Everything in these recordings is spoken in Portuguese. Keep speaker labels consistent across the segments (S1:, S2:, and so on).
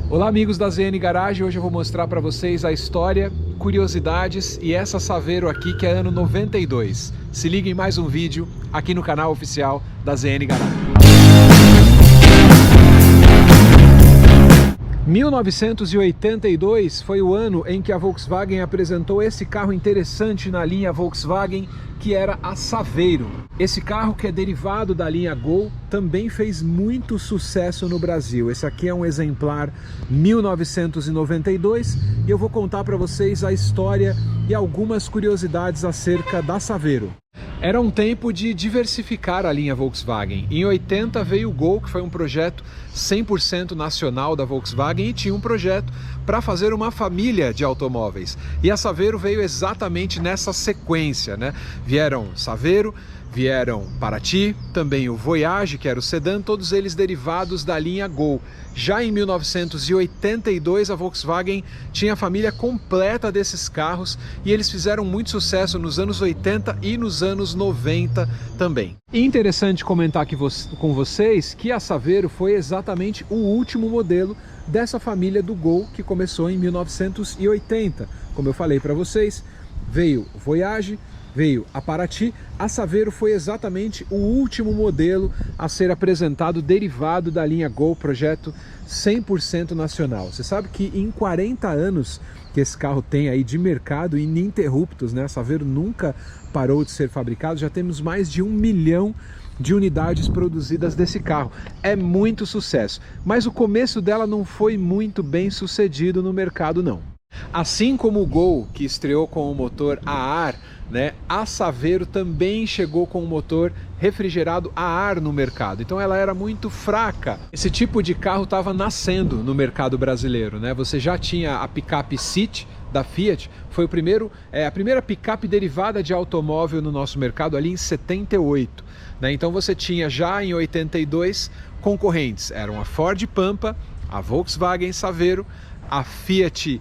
S1: Olá amigos da ZN Garage, hoje eu vou mostrar para vocês a história, curiosidades e essa Saveiro aqui que é ano 92. Se liga em mais um vídeo aqui no canal oficial da ZN Garage. 1982 foi o ano em que a Volkswagen apresentou esse carro interessante na linha Volkswagen, que era a Saveiro. Esse carro, que é derivado da linha Gol, também fez muito sucesso no Brasil. Esse aqui é um exemplar 1992 e eu vou contar para vocês a história e algumas curiosidades acerca da Saveiro. Era um tempo de diversificar a linha Volkswagen. Em 80 veio o Gol, que foi um projeto 100% nacional da Volkswagen e tinha um projeto para fazer uma família de automóveis. E a Saveiro veio exatamente nessa sequência, né? Vieram Saveiro, vieram Paraty, também o Voyage, que era o sedã, todos eles derivados da linha Gol. Já em 1982 a Volkswagen tinha a família completa desses carros e eles fizeram muito sucesso nos anos 80 e nos anos 90 também. E interessante comentar aqui com vocês que a Saveiro foi exatamente o último modelo dessa família do Gol, que começou em 1980. Como eu falei para vocês, veio o Voyage, veio a Paraty. A Saveiro foi exatamente o último modelo a ser apresentado derivado da linha Gol, projeto 100% nacional. Você sabe que em 40 anos que esse carro tem aí de mercado ininterruptos, né? A Saveiro nunca parou de ser fabricado, já temos mais de 1 milhão de unidades produzidas desse carro. É muito sucesso, mas o começo dela não foi muito bem sucedido no mercado não. Assim como o Gol, que estreou com o motor a ar, né, a Saveiro também chegou com um motor refrigerado a ar no mercado. Então ela era muito fraca. Esse tipo de carro estava nascendo no mercado brasileiro, né? Você já tinha a picape City da Fiat, foi a primeira picape derivada de automóvel no nosso mercado ali em 78, né? Então você tinha já em 82 concorrentes, eram a Ford Pampa, a Volkswagen Saveiro, a Fiat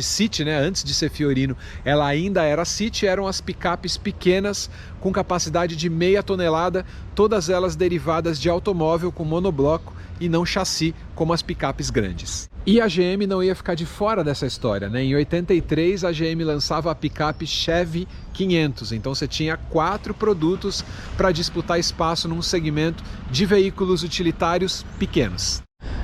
S1: City, né? Antes de ser Fiorino, ela ainda era City, eram as picapes pequenas com capacidade de meia tonelada, todas elas derivadas de automóvel com monobloco e não chassi como as picapes grandes. E a GM não ia ficar de fora dessa história, né? Em 83 a GM lançava a picape Chevy 500, então você tinha 4 produtos para disputar espaço num segmento de veículos utilitários pequenos.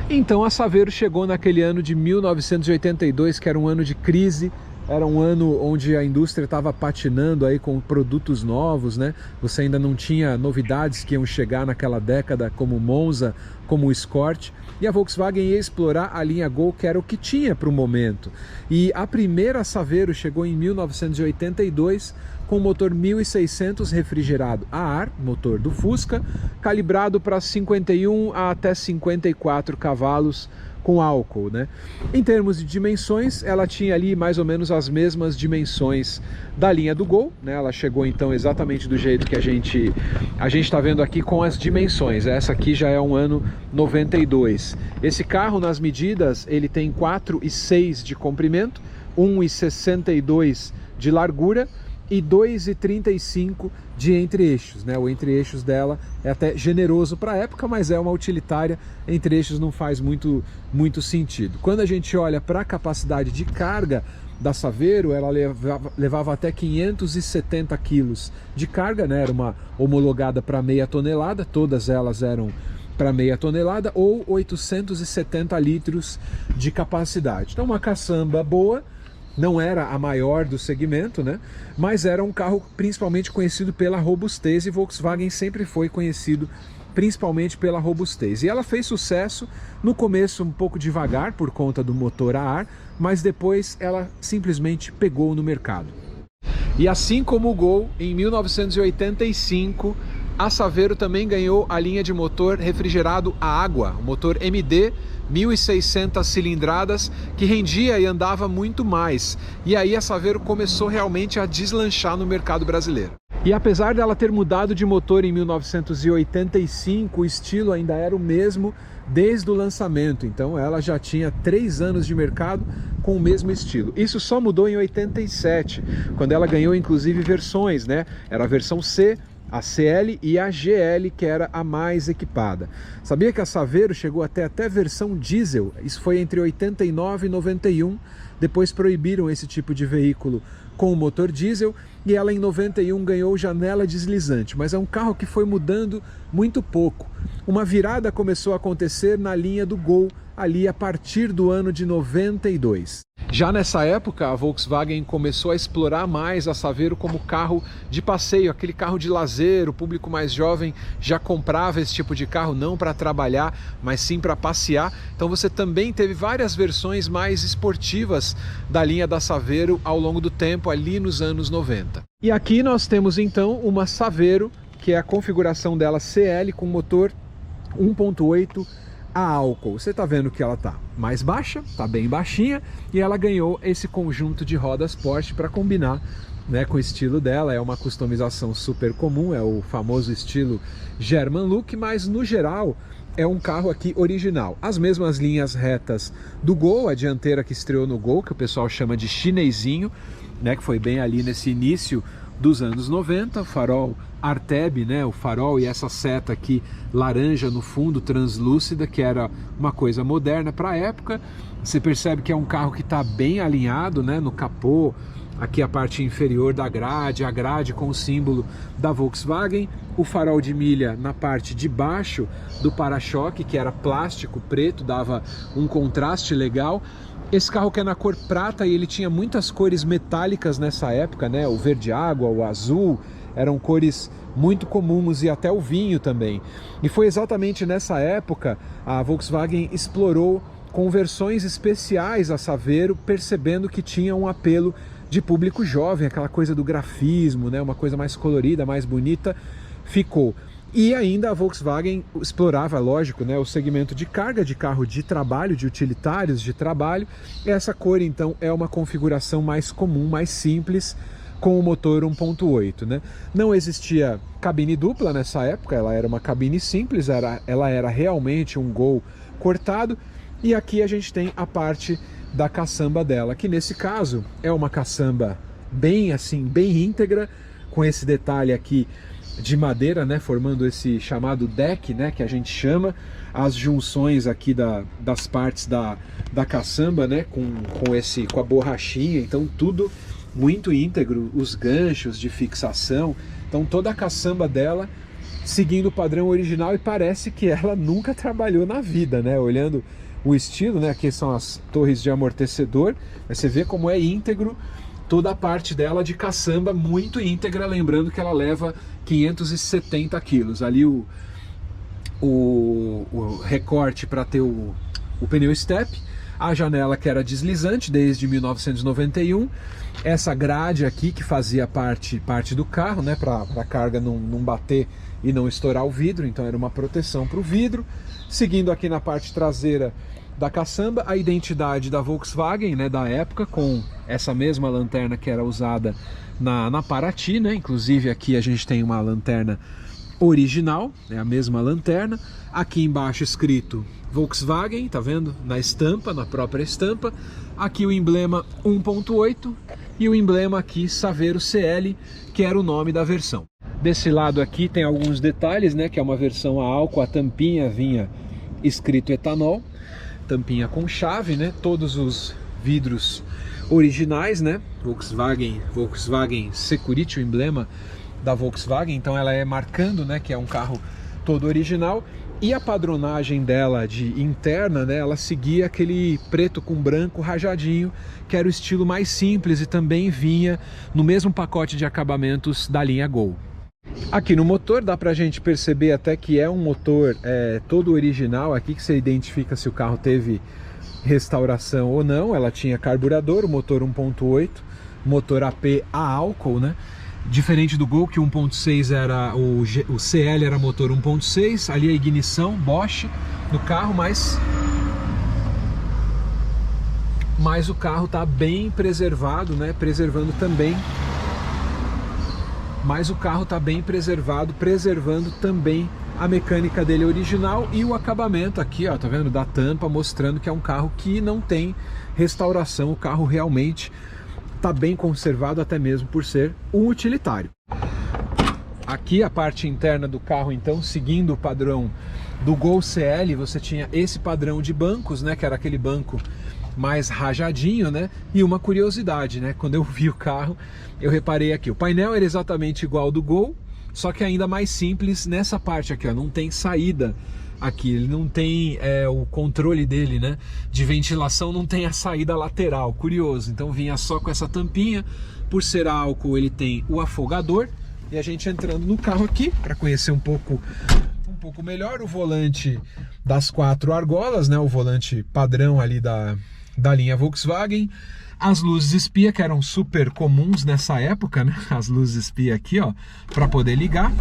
S1: Então a Saveiro chegou naquele ano de 1982, que era um ano de crise, era um ano onde a indústria estava patinando aí com produtos novos, né? Você ainda não tinha novidades que iam chegar naquela década, como o Monza, como o Escort, e a Volkswagen ia explorar a linha Gol, que era o que tinha para o momento. E a primeira Saveiro chegou em 1982 com motor 1600 refrigerado a ar, motor do Fusca, calibrado para 51 a até 54 cavalos com álcool, né? Em termos de dimensões, ela tinha ali mais ou menos as mesmas dimensões da linha do Gol, né? Ela chegou então exatamente do jeito que a gente está vendo aqui com as dimensões. Essa aqui já é um ano 92. Esse carro, nas medidas, ele tem 4,6 de comprimento, 1,62 de largura e 2,35 de entre-eixos, né? O entre-eixos dela é até generoso para a época, mas é uma utilitária, entre-eixos não faz muito sentido. Quando a gente olha para a capacidade de carga da Saveiro, ela levava até 570 quilos de carga, né? Era uma homologada para meia tonelada, todas elas eram para meia tonelada, ou 870 litros de capacidade. Então uma caçamba boa. Não era a maior do segmento, né? Mas era um carro principalmente conhecido pela robustez, e Volkswagen sempre foi conhecido principalmente pela robustez. E ela fez sucesso no começo um pouco devagar por conta do motor a ar, mas depois ela simplesmente pegou no mercado. E assim como o Gol, em 1985, a Saveiro também ganhou a linha de motor refrigerado a água, o motor MD 1.600 cilindradas, que rendia e andava muito mais. E aí a Saveiro começou realmente a deslanchar no mercado brasileiro. E apesar dela ter mudado de motor em 1985, o estilo ainda era o mesmo desde o lançamento. Então ela já tinha 3 anos de mercado com o mesmo estilo. Isso só mudou em 87, quando ela ganhou inclusive versões, né? Era a versão C, a CL e a GL, que era a mais equipada. Sabia que a Saveiro chegou até versão diesel? Isso foi entre 89 e 91, depois proibiram esse tipo de veículo com o motor diesel, e ela em 91 ganhou janela deslizante, mas é um carro que foi mudando muito pouco. Uma virada começou a acontecer na linha do Gol, ali a partir do ano de 92. Já nessa época, a Volkswagen começou a explorar mais a Saveiro como carro de passeio, aquele carro de lazer. O público mais jovem já comprava esse tipo de carro, não para trabalhar, mas sim para passear. Então você também teve várias versões mais esportivas da linha da Saveiro ao longo do tempo, ali nos anos 90. E aqui nós temos então uma Saveiro, que é a configuração dela CL com motor 1.8 a álcool. Você está vendo que ela está mais baixa, está bem baixinha, e ela ganhou esse conjunto de rodas Porsche para combinar, né, com o estilo dela. É uma customização super comum, é o famoso estilo German Look, mas no geral é um carro aqui original. As mesmas linhas retas do Gol, a dianteira que estreou no Gol, que o pessoal chama de chinesinho, né, que foi bem ali nesse início dos anos 90, farol Arteb, né, o farol e essa seta aqui laranja no fundo, translúcida, que era uma coisa moderna para a época. Você percebe que é um carro que está bem alinhado, né, no capô, aqui a parte inferior da grade, a grade com o símbolo da Volkswagen, o farol de milha na parte de baixo do para-choque, que era plástico preto, dava um contraste legal. Esse carro que é na cor prata, e ele tinha muitas cores metálicas nessa época, né? O verde água, o azul, eram cores muito comuns, e até o vinho também. E foi exatamente nessa época a Volkswagen explorou com versões especiais a Saveiro, percebendo que tinha um apelo de público jovem, aquela coisa do grafismo, né? Uma coisa mais colorida, mais bonita, ficou. E ainda a Volkswagen explorava, lógico, né, o segmento de carga, de carro de trabalho, de utilitários de trabalho. Essa cor, então, é uma configuração mais comum, mais simples, com o motor 1.8, né? Não existia cabine dupla nessa época, ela era uma cabine simples, ela era realmente um Gol cortado. E aqui a gente tem a parte da caçamba dela, que nesse caso é uma caçamba bem assim, bem íntegra, com esse detalhe aqui de madeira, né, formando esse chamado deck, né, que a gente chama, as junções aqui das partes da caçamba, né, com a borrachinha. Então tudo muito íntegro, os ganchos de fixação. Então toda a caçamba dela seguindo o padrão original, e parece que ela nunca trabalhou na vida, né, olhando o estilo, né, aqui são as torres de amortecedor, mas você vê como é íntegro toda a parte dela de caçamba, muito íntegra, lembrando que ela leva 570 quilos. Ali o recorte para ter o pneu step, a janela que era deslizante desde 1991, essa grade aqui que fazia parte do carro, né, para a carga não bater e não estourar o vidro, então era uma proteção para o vidro. Seguindo aqui na parte traseira da caçamba, a identidade da Volkswagen, né, da época, com essa mesma lanterna que era usada na Paraty, né? Inclusive aqui a gente tem uma lanterna original, é a mesma lanterna. Aqui embaixo escrito Volkswagen, tá vendo? Na estampa, na própria estampa. Aqui o emblema 1.8 e o emblema aqui Saveiro CL, que era o nome da versão. Desse lado aqui tem alguns detalhes, né? Que é uma versão a álcool, a tampinha vinha escrito etanol, tampinha com chave, né? Todos os vidros originais, né? Volkswagen Security, o emblema da Volkswagen. Então ela é marcando, né, que é um carro todo original. E a padronagem dela de interna, né, ela seguia aquele preto com branco rajadinho, que era o estilo mais simples, e também vinha no mesmo pacote de acabamentos da linha Gol. Aqui no motor dá pra gente perceber até que é um motor todo original aqui, que você identifica se o carro teve restauração ou não. Ela tinha carburador, o motor 1.8, motor AP a álcool, né? Diferente do Gol, que 1.6 era o CL era motor 1.6, ali a ignição Bosch no carro, mas o carro tá bem preservado, né? Preservando também. Mas o carro está bem preservado, preservando também a mecânica dele original e o acabamento aqui, ó, tá vendo, da tampa, mostrando que é um carro que não tem restauração. O carro realmente está bem conservado, até mesmo por ser um utilitário. Aqui a parte interna do carro, então, seguindo o padrão do Gol CL, você tinha esse padrão de bancos, né, que era aquele banco mais rajadinho, né? E uma curiosidade, né? Quando eu vi o carro, eu reparei aqui, o painel era exatamente igual ao do Gol, só que ainda mais simples nessa parte aqui, ó, não tem saída aqui, ele não tem o controle dele, né, de ventilação, não tem a saída lateral, curioso. Então vinha só com essa tampinha. Por ser álcool, ele tem o afogador. E a gente entrando no carro aqui para conhecer um pouco melhor o volante das 4 argolas, né, o volante padrão ali da linha Volkswagen. As luzes espia, que eram super comuns nessa época, né, as luzes espia aqui, ó, para poder ligar.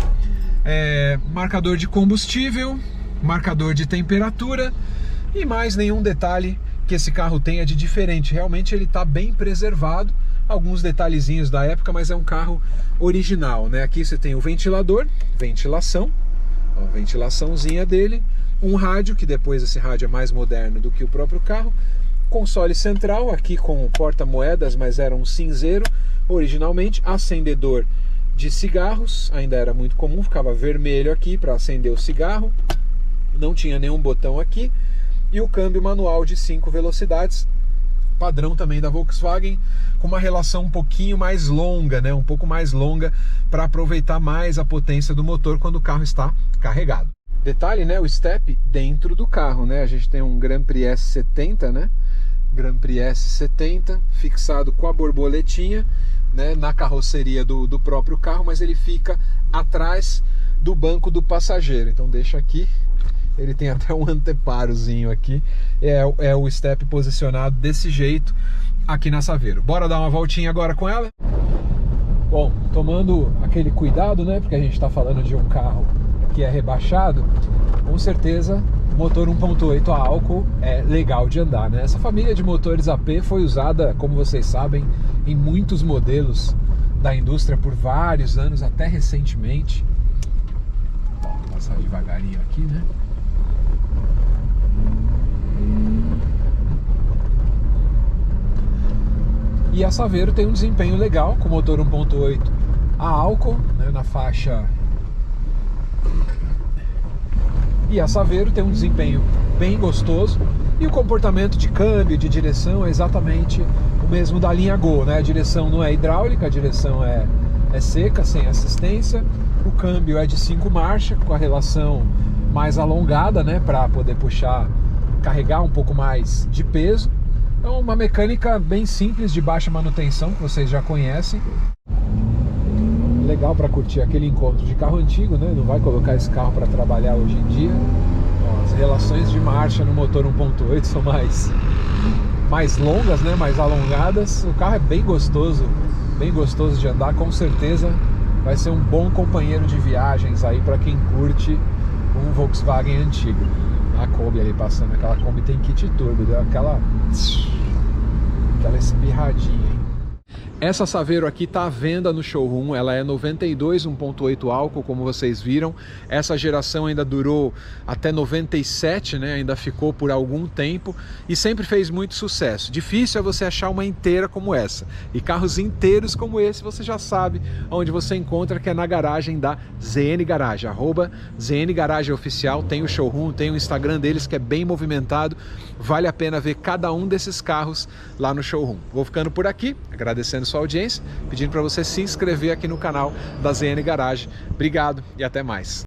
S1: Marcador de combustível, marcador de temperatura e mais nenhum detalhe que esse carro tenha de diferente. Realmente ele está bem preservado, alguns detalhezinhos da época, mas é um carro original, né? Aqui você tem o ventilador, ventilação, ó, ventilaçãozinha dele, um rádio, que depois esse rádio é mais moderno do que o próprio carro, console central, aqui com porta-moedas, mas era um cinzeiro originalmente, acendedor de cigarros, ainda era muito comum, ficava vermelho aqui para acender o cigarro, não tinha nenhum botão aqui, e o câmbio manual de 5 velocidades, padrão também da Volkswagen, com uma relação um pouquinho mais longa, né? Um pouco mais longa, para aproveitar mais a potência do motor quando o carro está carregado. Detalhe, né? O step dentro do carro, né? A gente tem um Grand Prix S70, né? Grand Prix S70, fixado com a borboletinha, né? Na carroceria do próprio carro, mas ele fica atrás do banco do passageiro. Então deixa aqui. Ele tem até um anteparozinho aqui. É o step posicionado desse jeito aqui na Saveiro. Bora dar uma voltinha agora com ela? Bom, tomando aquele cuidado, né? Porque a gente está falando de um carro que é rebaixado, com certeza motor 1.8 a álcool é legal de andar, né? Essa família de motores AP foi usada, como vocês sabem, em muitos modelos da indústria por vários anos, até recentemente. Vou passar devagarinho aqui, né? E a Saveiro tem um desempenho legal com motor 1.8 a álcool, né, na faixa. E a Saveiro tem um desempenho bem gostoso e o comportamento de câmbio, de direção é exatamente o mesmo da linha Gol, né? A direção não é hidráulica, a direção é seca, sem assistência. O câmbio é de 5 marchas, com a relação mais alongada, né, para poder puxar, carregar um pouco mais de peso. Então uma mecânica bem simples, de baixa manutenção, que vocês já conhecem. Legal para curtir aquele encontro de carro antigo, né? Não vai colocar esse carro para trabalhar hoje em dia. Ó, as relações de marcha no motor 1.8 são mais longas, né? Mais alongadas. O carro é bem gostoso de andar, com certeza vai ser um bom companheiro de viagens aí para quem curte um Volkswagen antigo. A Kombi ali passando, aquela Kombi tem kit turbo, deu aquela espirradinha, hein? Essa Saveiro aqui está à venda no showroom, ela é 92 1.8 álcool, como vocês viram. Essa geração ainda durou até 97, né? Ainda ficou por algum tempo e sempre fez muito sucesso. Difícil é você achar uma inteira como essa. E carros inteiros como esse você já sabe onde você encontra, que é na garagem da ZN Garage, @ZN Garage Oficial. Tem o showroom, tem o Instagram deles que é bem movimentado. Vale a pena ver cada um desses carros lá no showroom. Vou ficando por aqui, agradecendo sua audiência, pedindo para você se inscrever aqui no canal da ZN Garage. Obrigado e até mais.